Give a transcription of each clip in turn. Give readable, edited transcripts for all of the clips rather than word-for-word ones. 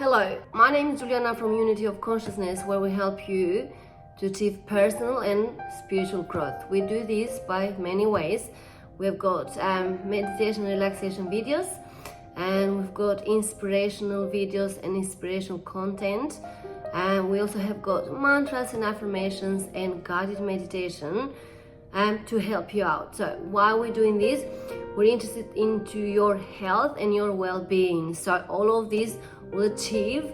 Hello, my name is Juliana from Unity of Consciousness, where we help you to achieve personal and spiritual growth. We do this by many ways. We've got meditation and relaxation videos, and we've got inspirational videos and inspirational content, and we also have got mantras and affirmations and guided meditation to help you out. So while we're doing this, we're interested into your health and your well-being. So all of these will achieve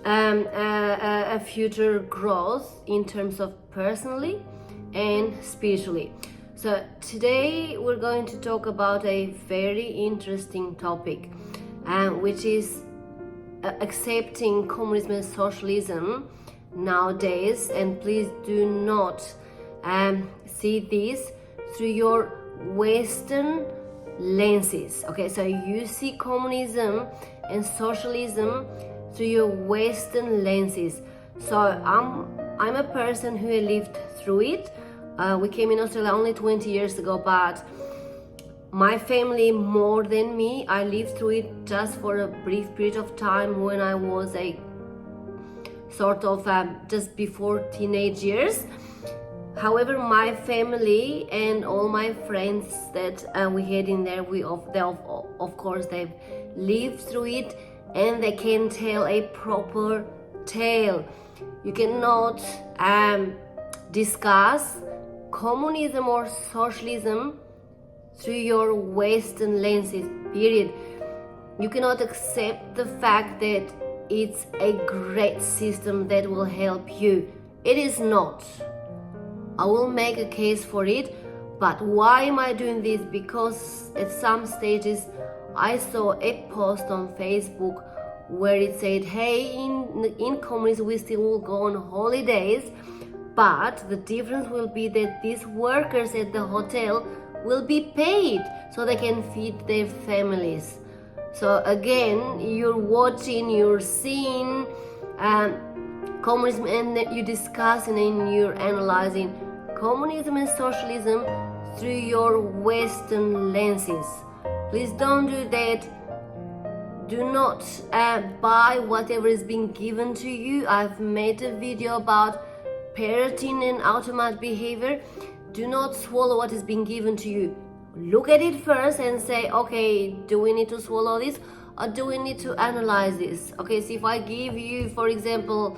a future growth in terms of personally and spiritually. So today we're going to talk about a very interesting topic, which is accepting communism and socialism nowadays. And please do not see this through your Western lenses. Okay, so you see communism and socialism through your Western lenses. So I'm a person who lived through it. We came in Australia only 20 years ago, but my family more than me, I lived through it just for a brief period of time when I was a sort of just before teenage years. However, my family and all my friends that we had in there, of course, they've lived through it, and they can tell a proper tale. You cannot discuss communism or socialism through your Western lenses, period. You cannot accept the fact that it's a great system that will help you. It is not. I will make a case for it, but why am I doing this? Because at some stages I saw a post on Facebook where it said, hey, in communism we still will go on holidays, but the difference will be that these workers at the hotel will be paid so they can feed their families. So again, you're watching, you're seeing communism, and you're discussing and you're analyzing communism and socialism through your Western lenses. Please don't do that. Do not buy whatever is being given to you. I've made a video about parenting and automatic behavior. Do not swallow what is being given to you. Look at it first and say, okay, do we need to swallow this, or do we need to analyze this? Okay, so if I give you, for example,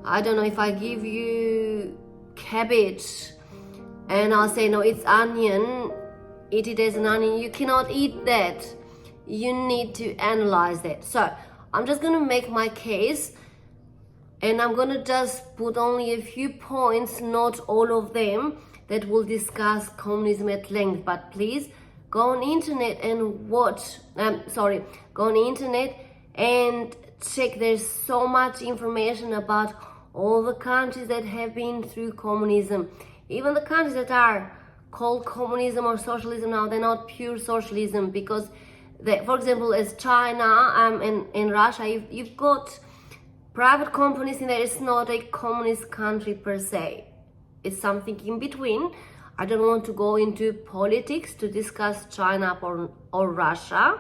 I don't know, if I give you cabbage and I'll say, no, it's onion, eat it as an onion, you cannot eat that. You need to analyze that. So I'm just going to make my case, and I'm going to just put only a few points, not all of them, that will discuss communism at length. But please go on internet and go on internet and check. There's so much information about all the countries that have been through communism. Even the countries that are called communism or socialism now, they're not pure socialism, because for example, as China and Russia, you've got private companies in there. It's not a communist country per se. It's something in between. I don't want to go into politics to discuss China or Russia,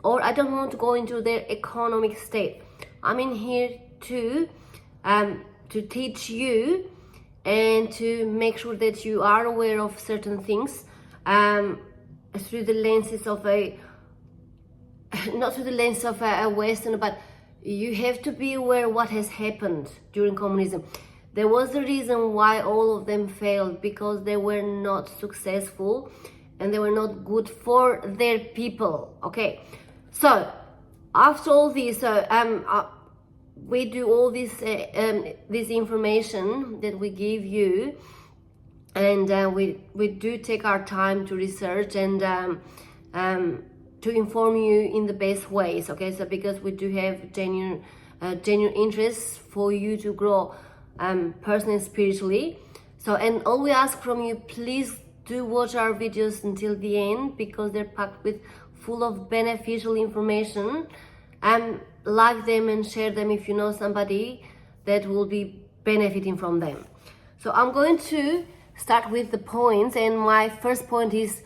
or I don't want to go into their economic state. I'm in here to teach you and to make sure that you are aware of certain things through the lenses of not through the lens of a Western, but you have to be aware what has happened during communism. There was a reason why all of them failed, because they were not successful and they were not good for their people. Okay, so after all this, we do all this information that we give you, and we do take our time to research and to inform you in the best ways. Okay, so because we do have genuine interests for you to grow personally and spiritually. So, and all we ask from you, please do watch our videos until the end, because they're packed with full of beneficial information. Like them and share them if you know somebody that will be benefiting from them. So I'm going to start with the points, and my first point is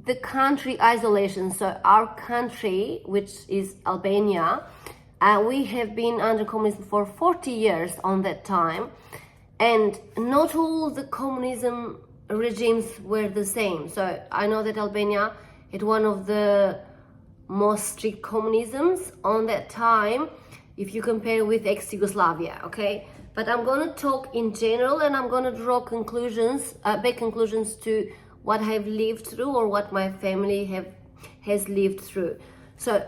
the country isolation. So our country, which is Albania, We have been under communism for 40 years on that time, and not all the communism regimes were the same. So I know that Albania had one of the most strict communisms on that time if you compare with ex-Yugoslavia, okay? But I'm going to talk in general, and I'm going to draw conclusions, big conclusions to what I've lived through or what my family has lived through. So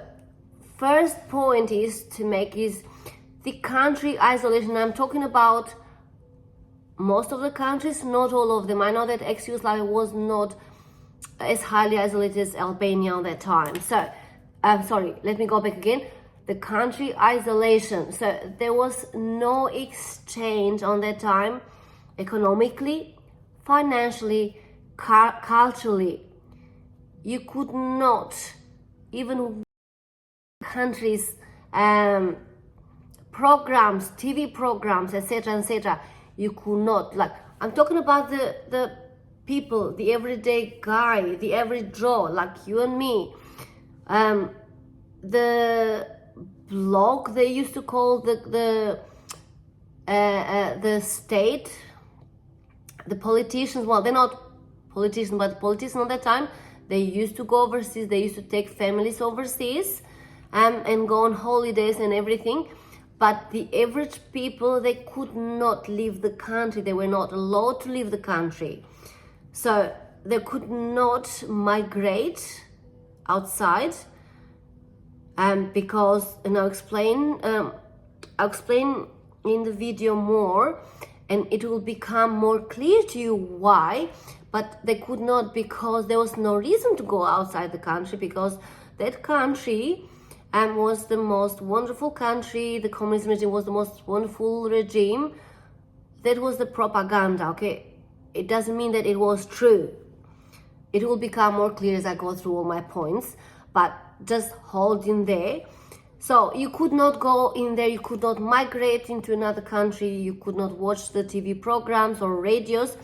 first point is to make is the country isolation. I'm talking about most of the countries, not all of them. I know that ex-Yugoslavia was not as highly isolated as Albania at that time. So, sorry, let me go back again. The country isolation. So there was no exchange on that time, economically, financially, culturally. You could not, even countries, programs, TV programs, etc., you could not, like, I'm talking about the people, the everyday guy, the average Joe, like you and me. The bloc they used to call the state, the politicians, well, they're not politicians, but politicians at that time, they used to go overseas, they used to take families overseas, and go on holidays and everything. But the average people, they could not leave the country. They were not allowed to leave the country. So they could not migrate outside, because, and I'll explain in the video more, and it will become more clear to you why. But they could not, because there was no reason to go outside the country, because that country was the most wonderful country. The communist regime was the most wonderful regime. That was the propaganda, okay? It doesn't mean that it was true. It will become more clear as I go through all my points, but just hold in there. So you could not go in there, you could not migrate into another country, you could not watch the TV programs or radios.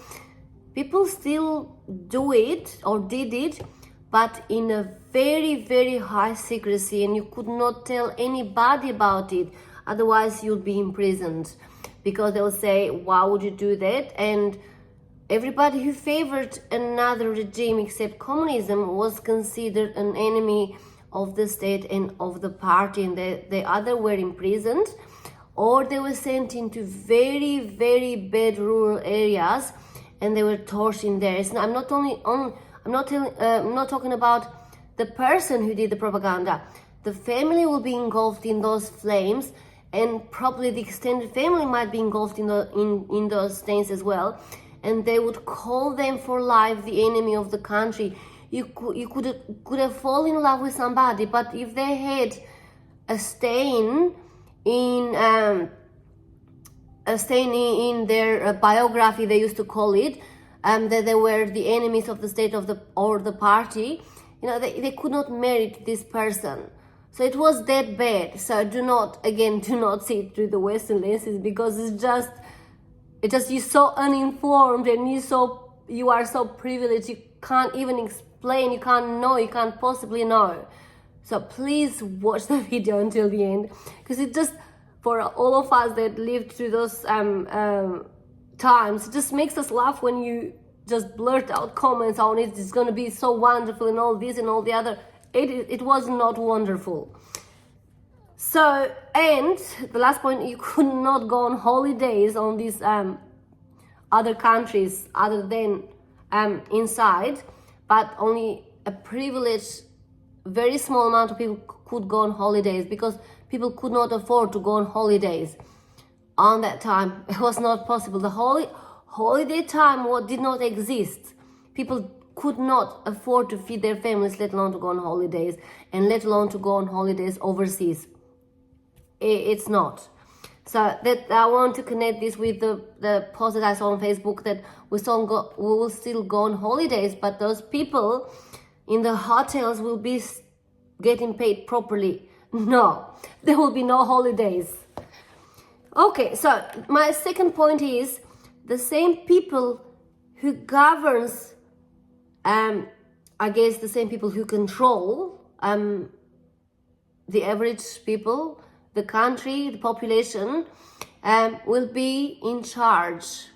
People still do it or did it, but in a very, very high secrecy, and you could not tell anybody about it. Otherwise, you'll be imprisoned, because they will say, why would you do that? And everybody who favored another regime except communism was considered an enemy of the state and of the party, and they either were imprisoned or they were sent into very, very bad rural areas, and they were tortured in there. I'm not talking about the person who did the propaganda. The family will be engulfed in those flames, and probably the extended family might be engulfed in those flames as well. And they would call them for life the enemy of the country. You could have fallen in love with somebody, but if they had a stain in their biography, they used to call it, that they were the enemies of the state or the party, they could not marry this person. So it was that bad. So do not see it through the Western lenses, because it's just you're so uninformed, and you are so privileged, you can't even explain, you can't know, you can't possibly know. So please watch the video until the end, because it just, for all of us that lived through those times, it just makes us laugh when you just blurt out comments on it. It's going to be so wonderful and all this and all the other. It was not wonderful. So, and the last point, you could not go on holidays on these other countries other than inside, but only a privileged, very small amount of people could go on holidays, because people could not afford to go on holidays on that time. It was not possible. The holiday time did not exist. People could not afford to feed their families, let alone to go on holidays, and let alone to go on holidays overseas. It's not. So that I want to connect this with the post that I saw on Facebook, that we will still go on holidays, but those people in the hotels will be getting paid properly. No, there will be no holidays. Okay, so my second point is the same people who governs, I guess the same people who control the average people the country, the population, will be in charge,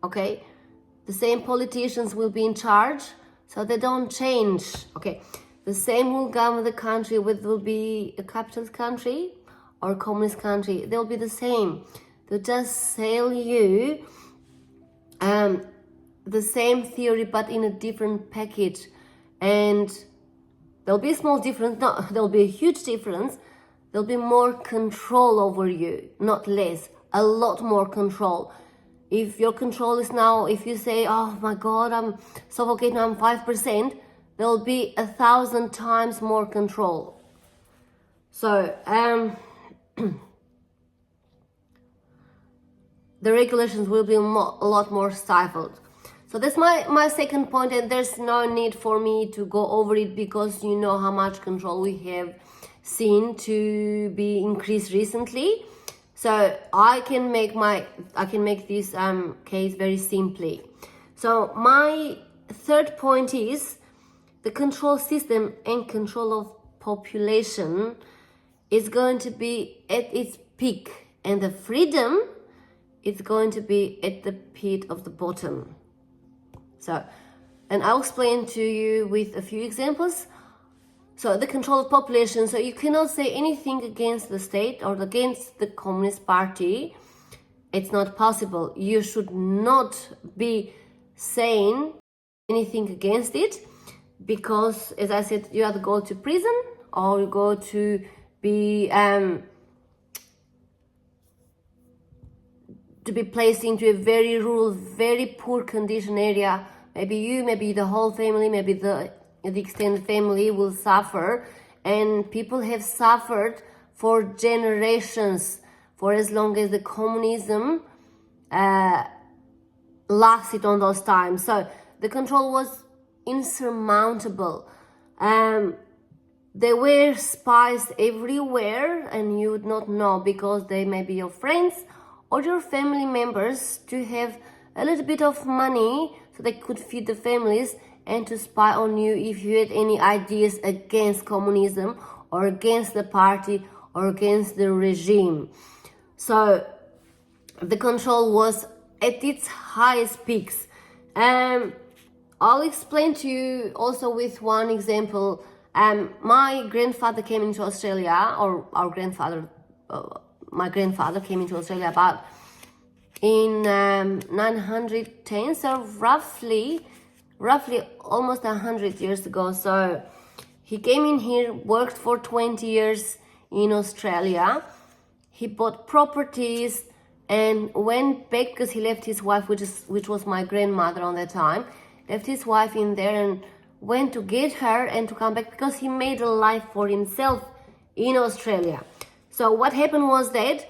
okay? The same politicians will be in charge, so they don't change, okay? The same will govern the country, whether it will be a capitalist country or a communist country. They'll be the same. They'll just sell you the same theory, but in a different package. And there'll be a small difference, no, there'll be a huge difference. There'll be more control over you, not less, a lot more control. If your control is now, if you say, oh my God, I'm suffocating, I'm 5%, there'll be 1,000 times more control. So, the regulations will be a lot more stifled. So that's my second point, and there's no need for me to go over it because you know how much control we have seen to be increased recently. So I can make this case very simply. So my third point is the control system and control of population is going to be at its peak, and the freedom is going to be at the pit of the bottom. So, and I'll explain to you with a few examples. So the control of population, so you cannot say anything against the state or against the Communist Party. It's not possible. You should not be saying anything against it because, as I said, you either go to prison or you go to be placed into a very rural, very poor condition area. Maybe you, maybe the whole family, maybe the extended family will suffer, and people have suffered for generations, for as long as the communism lasted on those times. So the control was insurmountable. There were spies everywhere, and you would not know because they may be your friends or your family members to have a little bit of money so they could feed the families and to spy on you if you had any ideas against communism or against the party or against the regime. So the control was at its highest peaks. I'll explain to you also with one example. My grandfather came into Australia, or my grandfather came into Australia about in 910, so roughly almost 100 years ago. So he came in here, worked for 20 years in Australia. He bought properties and went back because he left his wife, which was my grandmother on that time, left his wife in there and went to get her and to come back because he made a life for himself in Australia. So what happened was that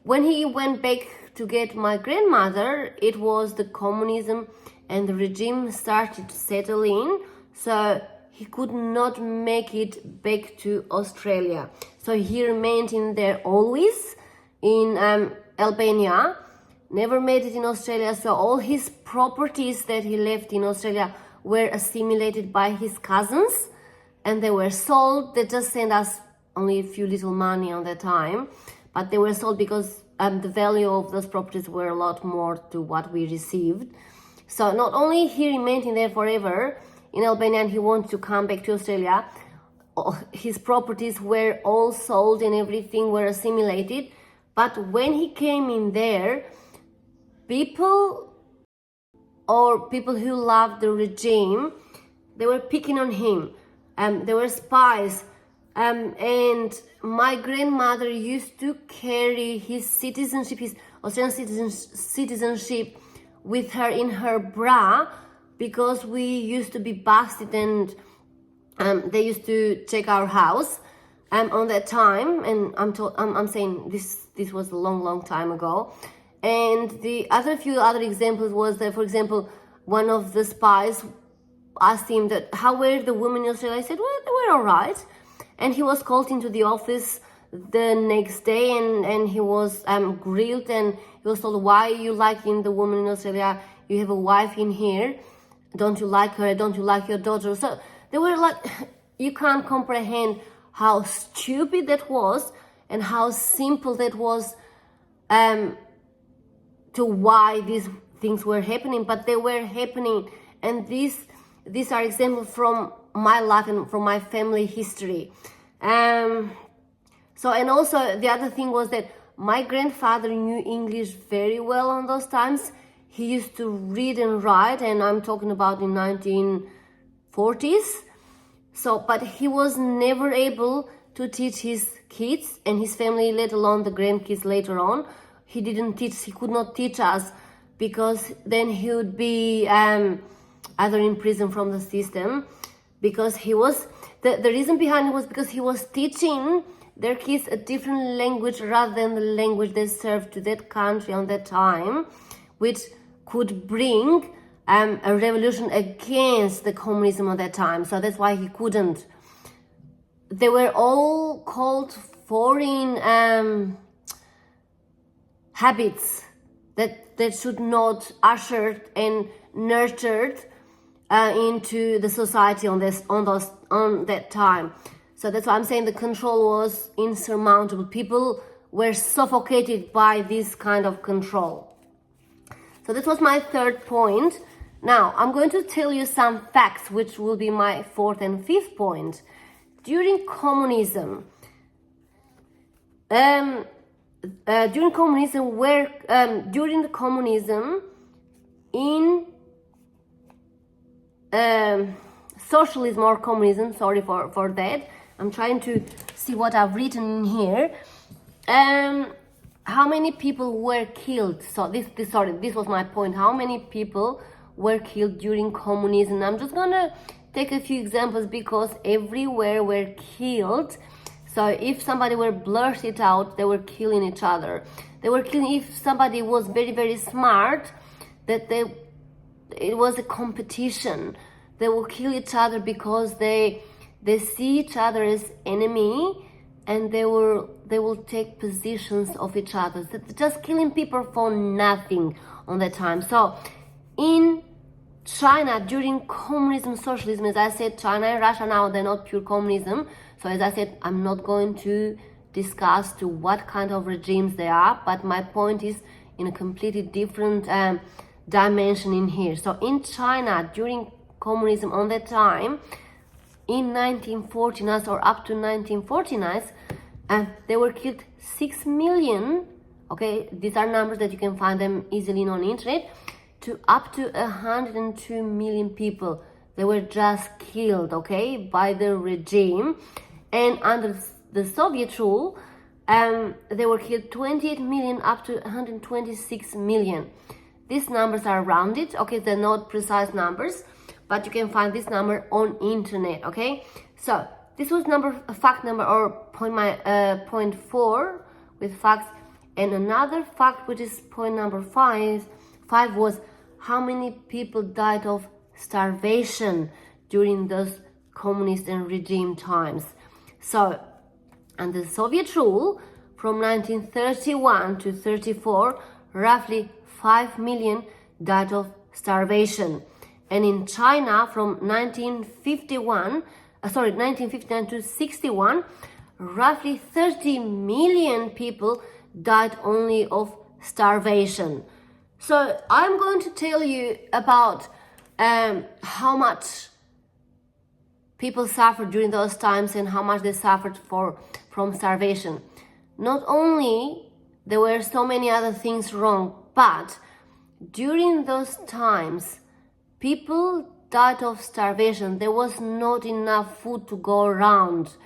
when he went back to get my grandmother, it was the communism and the regime started to settle in, so he could not make it back to Australia. So he remained in there always in Albania, never made it in Australia. So all his properties that he left in Australia were assimilated by his cousins and they were sold. They just sent us only a few little money on that time, but they were sold because the value of those properties were a lot more to what we received. So not only he remained in there forever in Albania and he wanted to come back to Australia, his properties were all sold and everything were assimilated. But when he came in there, people who loved the regime, they were picking on him. There were spies. And my grandmother used to carry his citizenship, his Australian citizenship with her in her bra because we used to be busted and they used to check our house on that time. And I'm saying this was a long time ago. And the few other examples was that, for example, one of the spies asked him that how were the women in Australia. I said, well, they were all right. And he was called into the office the next day and he was grilled and he was told, why are you liking the woman in Australia? You have a wife in here. Don't you like her? Don't you like your daughter? So they were like, you can't comprehend how stupid that was and how simple that was to why these things were happening, but they were happening. And these are examples from my life and from my family history. So, and also the other thing was that my grandfather knew English very well on those times. He used to read and write, and I'm talking about in 1940s. So, but he was never able to teach his kids and his family, let alone the grandkids later on. He could not teach us, because then he would be either in prison from the system, because he was, the reason behind it was because he was teaching their kids a different language rather than the language they served to that country on that time, which could bring a revolution against the communism at that time. So that's why he couldn't. They were all called foreign habits that should not ushered and nurtured into the society on that time. So that's why I'm saying the control was insurmountable. People were suffocated by this kind of control. So that was my third point. Now I'm going to tell you some facts, which will be my fourth and fifth point. During communism, in socialism or communism, sorry for that. I'm trying to see what I've written in here. How many people were killed? So this was my point. How many people were killed during communism? I'm just gonna take a few examples because everywhere were killed. So if somebody were blurt it out, they were killing each other. They were killing if somebody was very, very smart, it was a competition. They will kill each other because they see each other as enemy, and they will take positions of each other. Just killing people for nothing on that time. So in China, during communism, socialism, as I said, China and Russia now, they're not pure communism. So as I said, I'm not going to discuss to what kind of regimes they are, but my point is in a completely different dimension in here. So in China, during communism on that time, in 1949 or up to 1949, they were killed 6 million. Okay, these are numbers that you can find them easily on the internet. To up to 102 million people, they were just killed, okay, by the regime. And under the Soviet rule, they were killed 28 million up to 126 million. These numbers are rounded, okay, they're not precise numbers, but you can find this number on internet, okay? So this was fact number or point 4 with facts. And another fact, which is point number 5 was how many people died of starvation during those communist and regime times. So under the Soviet rule, from 1931 to 34, roughly 5 million died of starvation. And in China, from 1959 to 61, roughly 30 million people died only of starvation. So I'm going to tell you about how much people suffered during those times and how much they suffered from starvation. Not only there were so many other things wrong, but during those times, people died of starvation. There was not enough food to go around.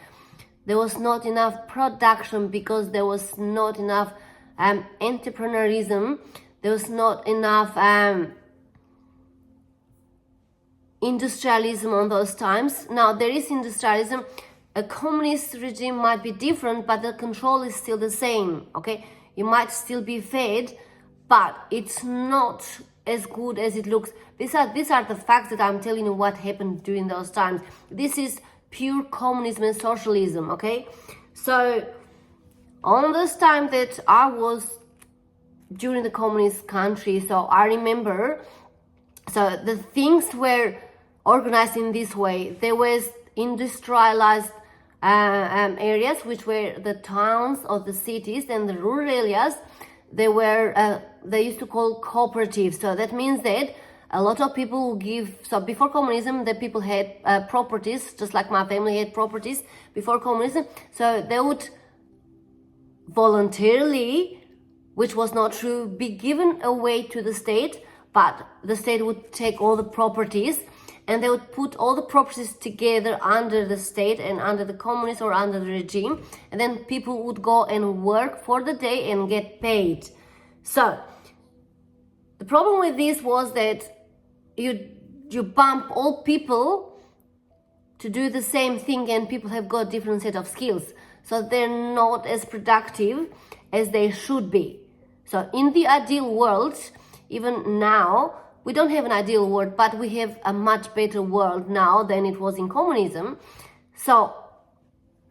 There was not enough production because there was not enough entrepreneurialism. There was not enough industrialism on those times. Now there is industrialism. A communist regime might be different, but the control is still the same, okay? You might still be fed, but it's not as good as it looks. These are the facts that I'm telling you what happened during those times. This is pure communism and socialism, okay? So on this time that I was during the communist country, so I remember, so the things were organized in this way. There was industrialized areas, which were the towns or the cities, and the rural areas, they used to call cooperatives. So that means that a lot of people give. So before communism, the people had properties, just like my family had properties before communism. So they would voluntarily, which was not true, be given away to the state, but the state would take all the properties and they would put all the properties together under the state and under the communist or under the regime, and then people would go and work for the day and get paid. So the problem with this was that you bump all people to do the same thing, and people have got different set of skills, so they're not as productive as they should be. So in the ideal world, even now, we don't have an ideal world, but we have a much better world now than it was in communism. So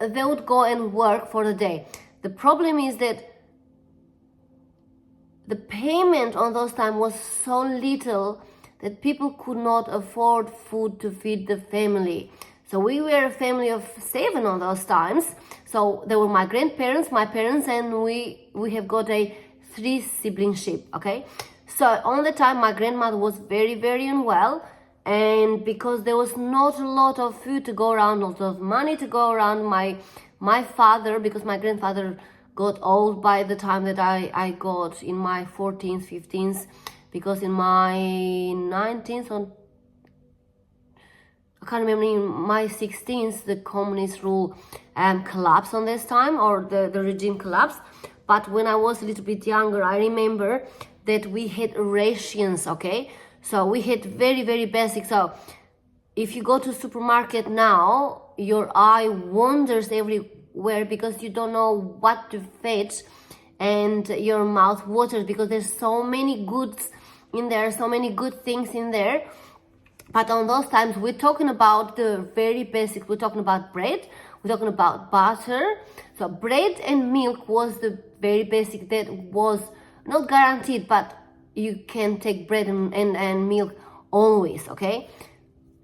they would go and work for the day. The problem is that the payment on those times was so little that people could not afford food to feed the family. So we were a family of 7 on those times. So there were my grandparents, my parents, and we have got a 3 siblingship, okay? So on the time, my grandmother was very, very unwell, and because there was not a lot of food to go around, not a lot of money to go around, my father, because my grandfather got old by the time that I got in my 14th, 15th, because in my 19th, or I can't remember, in my 16th, the communist rule collapsed on this time, or the regime collapsed. But when I was a little bit younger, I remember that we had rations, okay? So we had very, very basic. So if you go to supermarket now, your eye wanders everywhere because you don't know what to fetch, and your mouth waters because there's so many goods in there, so many good things in there. But on those times, we're talking about the very basic. We're talking about bread, we're talking about butter. So bread and milk was the very basic that was not guaranteed, but you can take bread and milk always, okay?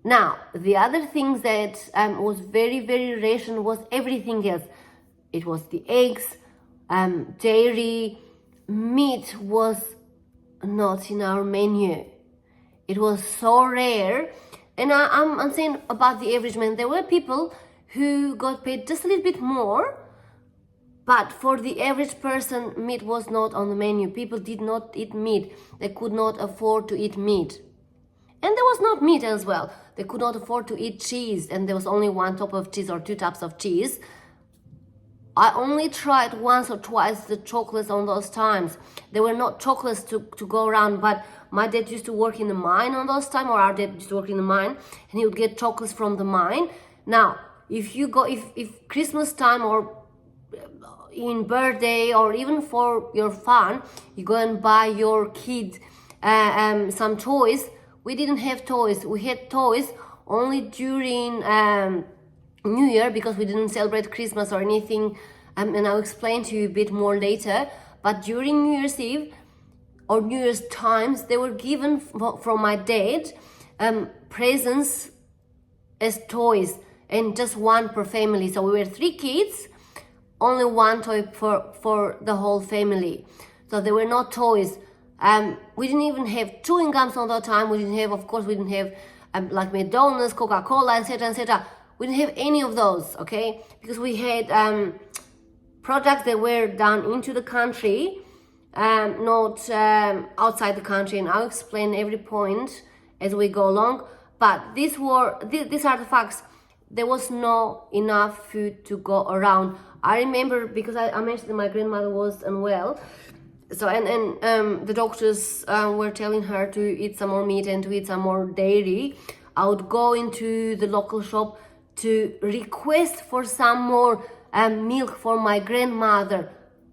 Now, the other things that was very, very ration was everything else. It was the eggs, dairy, meat was not in our menu. It was so rare. And I'm saying about the average man, there were people who got paid just a little bit more, but for the average person, meat was not on the menu. People did not eat meat. They could not afford to eat meat. And there was not meat as well. They could not afford to eat cheese, and there was only 1 type of cheese or 2 types of cheese. I only tried once or twice the chocolates on those times. There were not chocolates to go around, but my dad used to work in the mine on those times, or our dad used to work in the mine, and he would get chocolates from the mine. Now, if you go, if Christmas time or in birthday or even for your fun, you go and buy your kid some toys. We didn't have toys. We had toys only during New Year, because we didn't celebrate Christmas or anything, and I'll explain to you a bit more later. But during New Year's Eve or New Year's times, they were given from my dad presents as toys, and just 1 per family. So we were 3 kids, only 1 toy for the whole family. So there were no toys. We didn't even have chewing gums on that time. We didn't have, of course, we didn't have like McDonald's, Coca-Cola, etc., etc. We didn't have any of those, okay? Because we had products that were done into the country, not outside the country. And I'll explain every point as we go along. But these are the facts. There was not enough food to go around. I remember, because I mentioned that my grandmother was unwell, so and the doctors were telling her to eat some more meat and to eat some more dairy. I would go into the local shop to request for some more milk for my grandmother.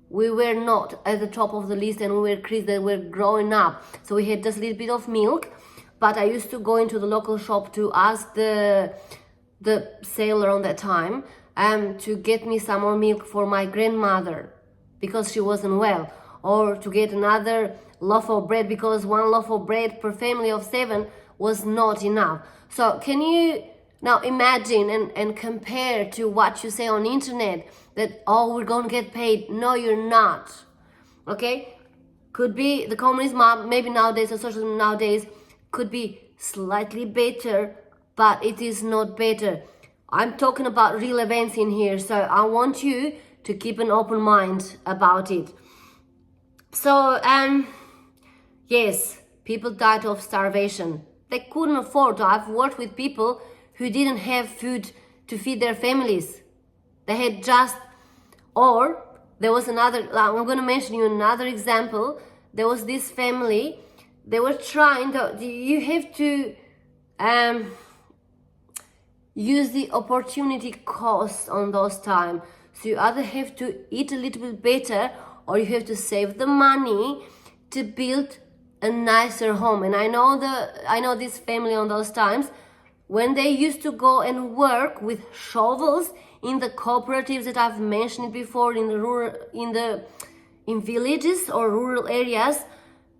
We were not at the top of the list, and we were kids that were growing up, so we had just a little bit of milk. But I used to go into the local shop to ask the seller on that time to get me some more milk for my grandmother because she wasn't well, or to get another loaf of bread, because 1 loaf of bread per family of 7 was not enough. So can you Now imagine and compare to what you say on internet that, oh, we're gonna get paid. No, you're not. Okay? Could be the communism maybe nowadays or socialism nowadays could be slightly better, but it is not better. I'm talking about real events in here, so I want you to keep an open mind about it. So, yes, people died of starvation. They couldn't afford to. I've worked with people who didn't have food to feed their families. They had just, or there was another, I'm going to mention you another example. There was this family, they were trying to, you have to use the opportunity cost on those times. So you either have to eat a little bit better, or you have to save the money to build a nicer home. And I know this family on those times when they used to go and work with shovels in the cooperatives that I've mentioned before in the rural, in villages or rural areas.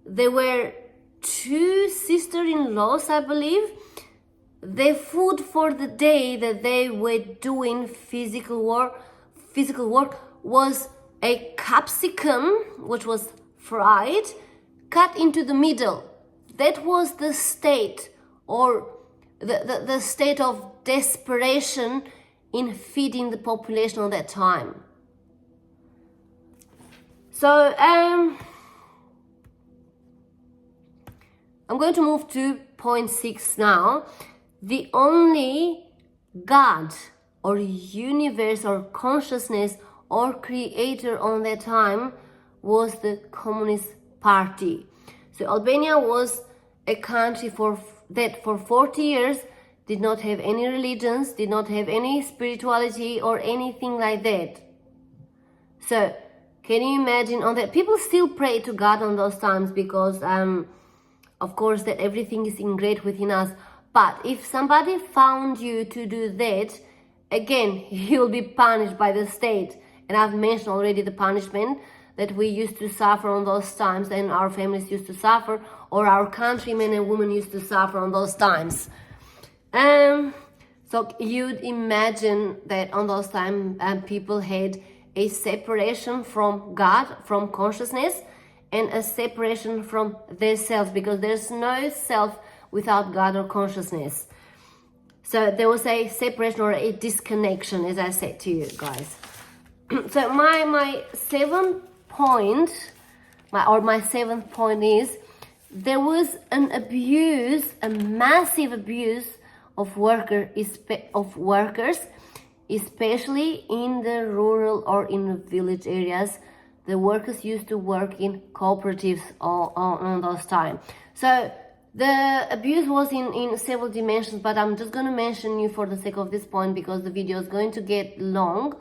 There were two sister-in-laws, I believe. Their food for the day that they were doing physical work was a capsicum, which was fried, cut into the middle. That was the state, or the state of desperation in feeding the population at that time. So I'm going to move to point 6 now. The only God or universe or consciousness or creator on that time was the Communist Party. So Albania was a country that for 40 years did not have any religions, did not have any spirituality or anything like that. So can you imagine on that? People still pray to God on those times because of course that everything is ingrained within us. But if somebody found you to do that, again, you'll be punished by the state. And I've mentioned already the punishment that we used to suffer on those times, and our families used to suffer, or our countrymen and women used to suffer on those times. So you'd imagine that on those times people had a separation from God, from consciousness, and a separation from their self, because there's no self without God or consciousness. So there was a separation or a disconnection, as I said to you guys. So my seventh point is there was an abuse, a massive abuse of workers, especially in the rural or in the village areas. The workers used to work in cooperatives on those times. So the abuse was in several dimensions, but I'm just going to mention you for the sake of this point because the video is going to get long,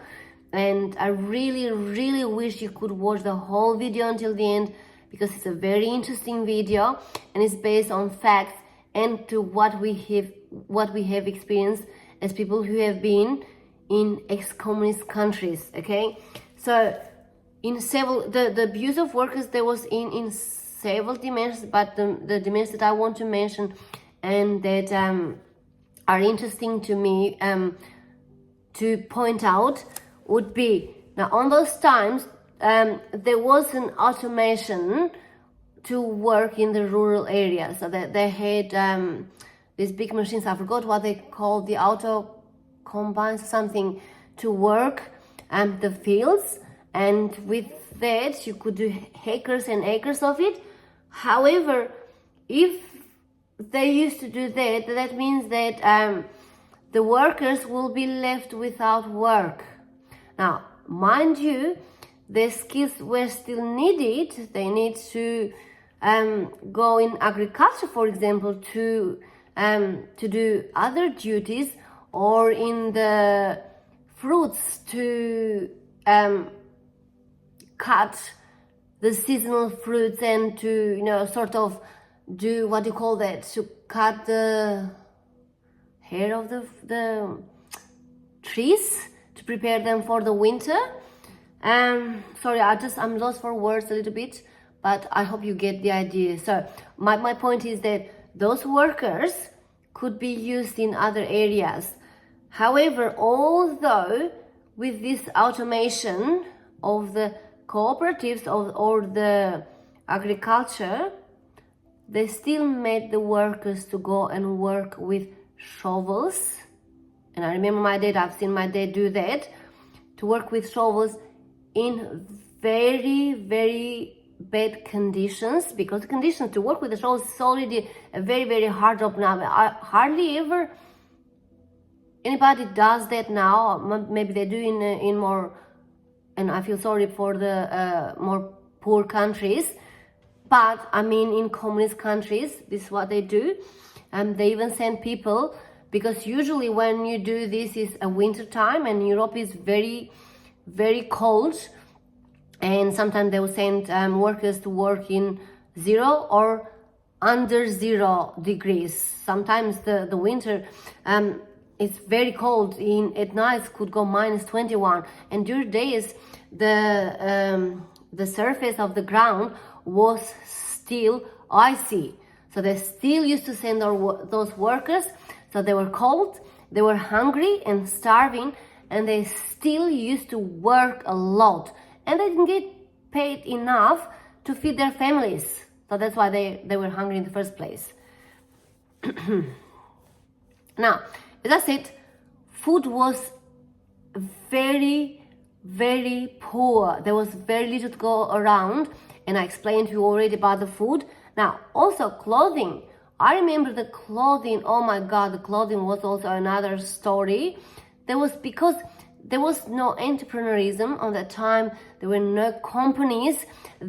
and I really wish you could watch the whole video until the end because it's a very interesting video and it's based on facts and to what we have experienced as people who have been in ex-communist countries. Okay, so in several the abuse of workers, there was in several dimensions, but the dimensions that I want to mention and that are interesting to me to point out would be, now on those times there was an automation to work in the rural areas, so that they had these big machines, I forgot what they called, the auto combines, something, to work the fields, and with that you could do acres and acres of it. However, if they used to do that, that means that the workers will be left without work. Now, mind you, their skills were still needed. They need to go in agriculture, for example, to do other duties, or in the fruits to cut the seasonal fruits and to, sort of do, what do you call that, to cut the hair of the trees to prepare them for the winter. Sorry, I'm lost for words a little bit, but I hope you get the idea. So my point is that those workers could be used in other areas. However, although with this automation of the cooperatives or the agriculture, they still made the workers to go and work with shovels. And I remember my dad, I've seen my dad do that, to work with shovels in very, very bad conditions, because the conditions to work with the shovels is already a very, very hard job now. Hardly ever anybody does that now. Maybe they do in more, and I feel sorry for the more poor countries, but I mean in communist countries, this is what they do. They even send people, because usually when you do this is a winter time, and Europe is very, very cold, and sometimes they will send workers to work in 0 or under 0 degrees. Sometimes the winter it's very cold. At night could go -21, and during days the surface of the ground was still icy. So they still used to send those workers. So they were cold, they were hungry and starving, and they still used to work a lot. And they didn't get paid enough to feed their families. So that's why they were hungry in the first place. Now, as I said, food was very, very poor. There was very little to go around, and I explained to you already about the food. Now, also clothing. I remember the clothing. Oh my God, the clothing was also another story. Because there was no entrepreneurism on that time. There were no companies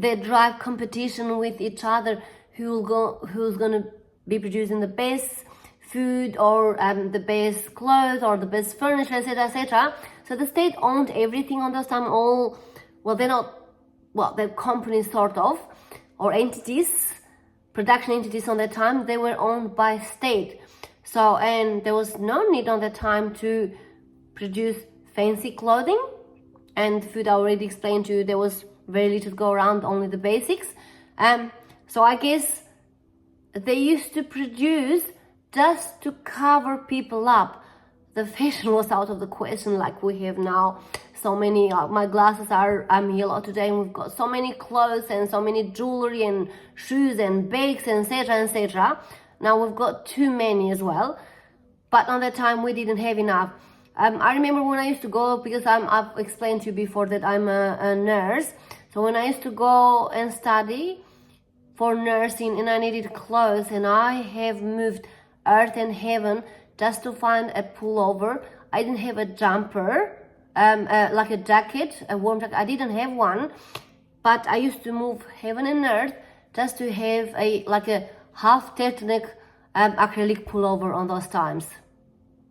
that drive competition with each other. Who's gonna be producing the best food, or the best clothes, or the best furniture, etc., etc. So the state owned everything on those time. The companies sort of, or entities, production entities on that time, they were owned by state. So, and there was no need on that time to produce fancy clothing and food. I already explained to you, there was very little to go around, only the basics. So I guess they used to produce just to cover people up. The fashion was out of the question like we have now. So many, my glasses are yellow today, and we've got so many clothes and so many jewelry and shoes and bags, etc., etc. Now we've got too many as well. But on that time we didn't have enough. I remember when I used to go, because I've explained to you before that I'm a nurse. So when I used to go and study for nursing, and I needed clothes, and I have moved earth and heaven just to find a pullover. I didn't have a jumper, like a jacket, a warm jacket. I didn't have one, but I used to move heaven and earth just to have a half turtleneck acrylic pullover on those times.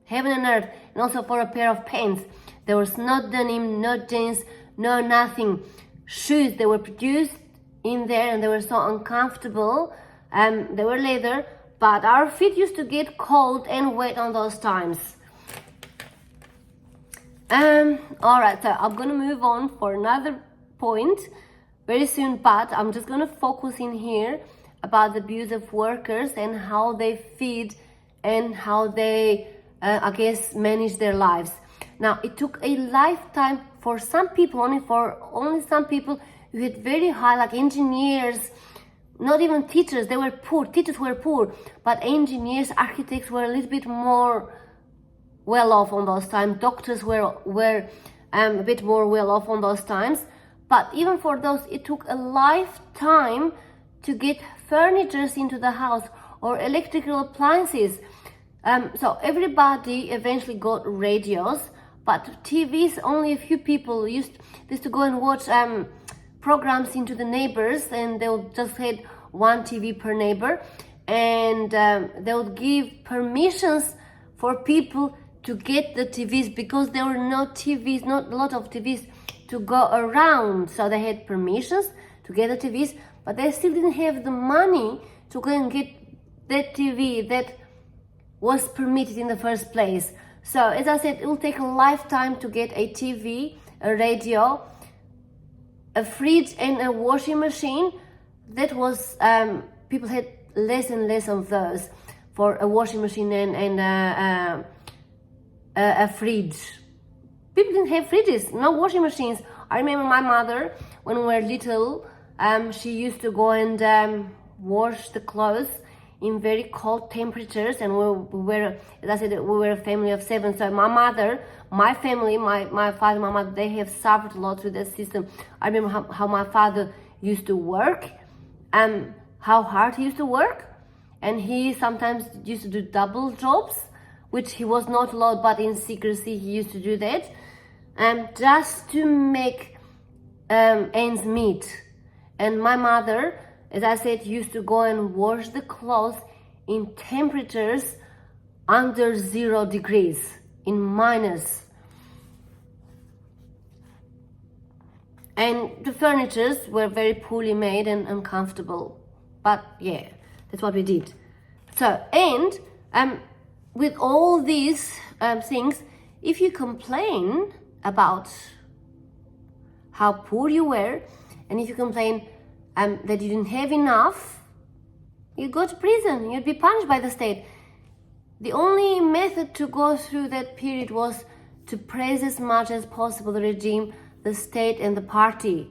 Heaven and earth. And also for a pair of pants. There was no denim, no jeans, no nothing. Shoes, they were produced in there, and they were so uncomfortable. They were leather, but our feet used to get cold and wet on those times. Alright, so I'm gonna move on for another point very soon, but I'm just gonna focus in here about the abuse of workers and how they feed and how they manage their lives. Now, it took a lifetime for some people, only some people who had very high, like engineers, not even teachers. They were poor. Teachers were poor, but engineers, architects were a little bit more well off on those times. Doctors were a bit more well off on those times. But even for those, it took a lifetime to get furniture into the house or electrical appliances. So everybody eventually got radios, but TVs, only a few people used to go and watch programs into the neighbors, and they'll just had one TV per neighbor, and they'll give permissions for people to get the TVs, because there were not a lot of TVs to go around. So they had permissions to get the TVs, but they still didn't have the money to go and get that TV that was permitted in the first place. So as I said, it will take a lifetime to get a TV, a radio, a fridge, and a washing machine. That was people had less and less of those. for a washing machine and a fridge. People didn't have fridges, no washing machines. I remember my mother, when we were little, she used to go and wash the clothes in very cold temperatures, and we were, as I said, we were a family of 7. So my mother, my family, my father, my mother, they have suffered a lot through that system. I remember how my father used to work, how hard he used to work, and he sometimes used to do double jobs, which he was not allowed, but in secrecy he used to do that, just to make ends meet. And my mother, as I said, used to go and wash the clothes in temperatures under 0 degrees, in minus. And the furnitures were very poorly made and uncomfortable. But yeah, that's what we did. So, and with all these things, if you complain about how poor you were, and if you complain that you didn't have enough, you go to prison, you'd be punished by the state. The only method to go through that period was to praise as much as possible the regime, the state and the party.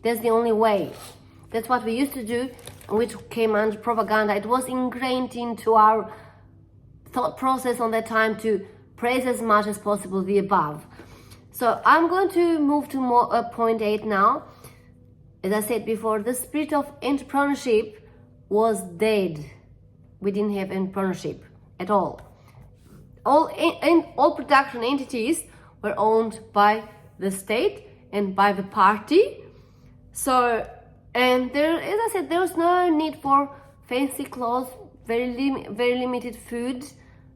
That's the only way. That's what we used to do, which came under propaganda. It was ingrained into our thought process on that time to praise as much as possible the above. So I'm going to move to point 8 now. As I said before, the spirit of entrepreneurship was dead. We didn't have entrepreneurship at all. All production entities were owned by the state and by the party. So, and there, as I said, there was no need for fancy clothes, very limited food.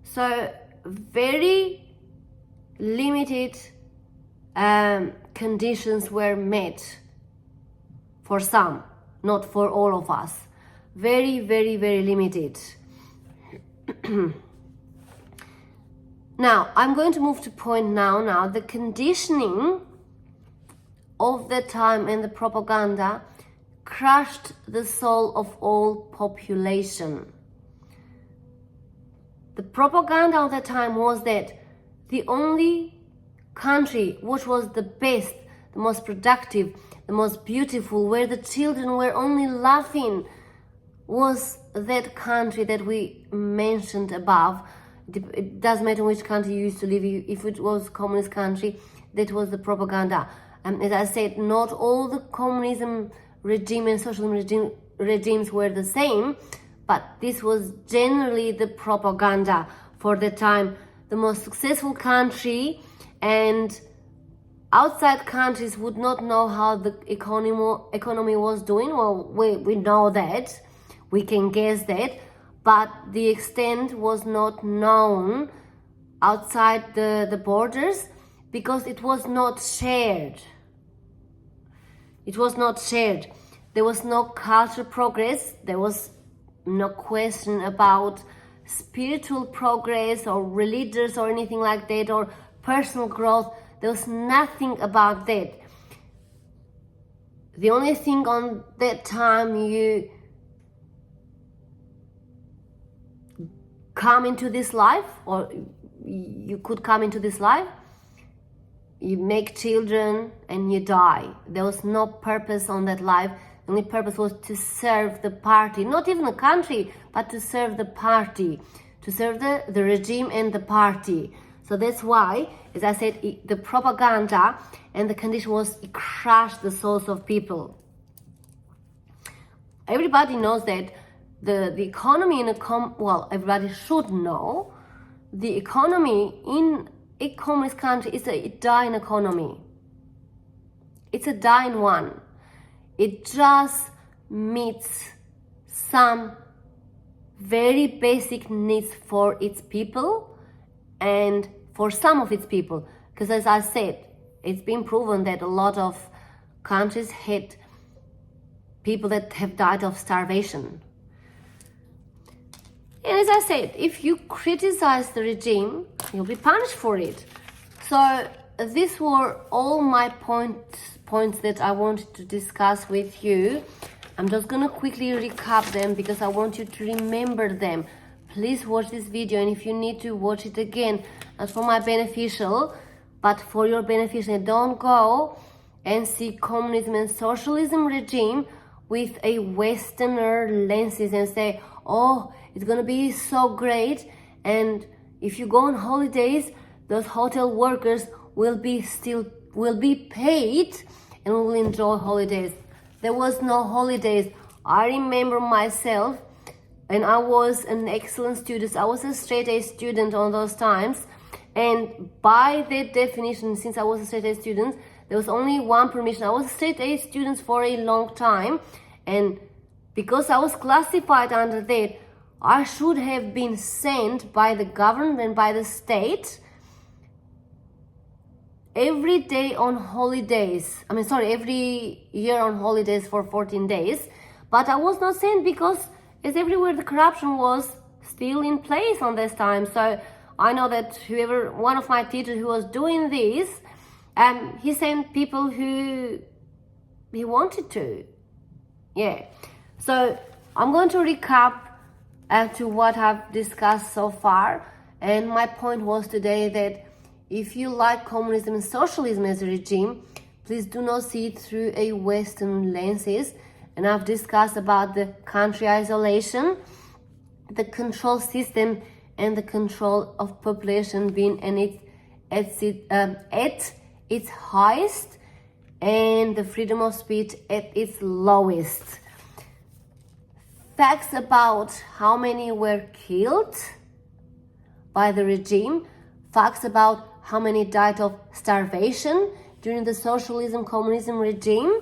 So, very limited conditions were met for some, not for all of us. Very limited. Now, I'm going to move to point now. The conditioning of the time and the propaganda crushed the soul of all population. The propaganda of the time was that the only country which was the best, the most productive, the most beautiful, where the children were only laughing, was that country that we mentioned above. It doesn't matter which country you used to live in. If it was communist country, that was the propaganda. As I said, not all the communism regime and socialism regimes were the same, but this was generally the propaganda for the time. The most successful country, and outside countries would not know how the economy was doing. Well, we know that, we can guess that, but the extent was not known outside the borders because it was not shared. It was not shared. There was no cultural progress. There was no question about spiritual progress or religious or anything like that, or personal growth. There was nothing about that. The only thing on that time, you come into this life, or you could come into this life, you make children and you die. There was no purpose on that life. The only purpose was to serve the party, not even the country, but to serve the party, to serve the regime and the party. So that's why, as I said, the propaganda and the condition was, it crushed the souls of people. Everybody knows that the economy in well, everybody should know, the economy in a communist country is a dying economy. It's a dying one. It just meets some very basic needs for its people and for some of its people. Because as I said, it's been proven that a lot of countries had people that have died of starvation. And as I said, if you criticize the regime, you'll be punished for it. So these were all my points that I wanted to discuss with you. I'm just going to quickly recap them because I want you to remember them. please watch this video, and if you need to watch it again, not for my beneficial, but for your beneficial. Don't go and see communism and socialism regime with a Westerner lenses and say, oh, it's gonna be so great, and if you go on holidays, those hotel workers will be paid and we will enjoy holidays. There was no holidays. I remember myself, and I was an excellent student. I was a straight A student on those times, and by that definition, since I was a straight A student, there was only one permission. I was a straight A student for a long time, and because I was classified under that, I should have been sent by the government, by the state, every day on holidays. Every year on holidays for 14 days. But I was not sent because, as everywhere, the corruption was still in place on this time. So I know that one of my teachers who was doing this, he sent people who he wanted to. Yeah. So I'm going to recap to what I've discussed so far. And my point was today that if you like communism and socialism as a regime, please do not see it through a Western lenses. And I've discussed about the country isolation, the control system, and the control of population being at its highest, and the freedom of speech at its lowest. Facts about how many were killed by the regime, facts about how many died of starvation during the socialism communism regime.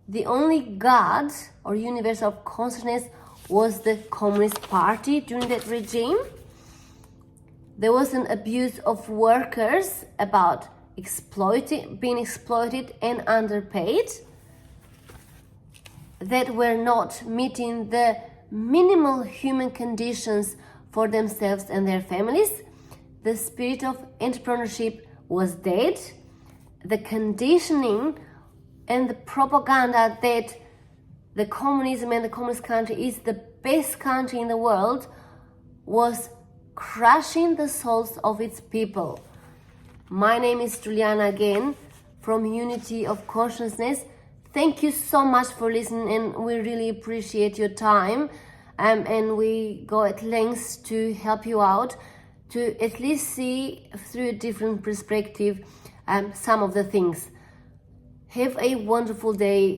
The only God or universe of consciousness was the Communist Party during that regime. There was an abuse of workers about being exploited and underpaid, that were not meeting the minimal human conditions for themselves and their families. The spirit of entrepreneurship was dead. The conditioning and the propaganda that the communism and the communist country is the best country in the world was crushing the souls of its people. My name is Juliana again from Unity of Consciousness. Thank you so much for listening, and we really appreciate your time. And we go at lengths to help you out, to at least see through a different perspective some of the things. Have a wonderful day.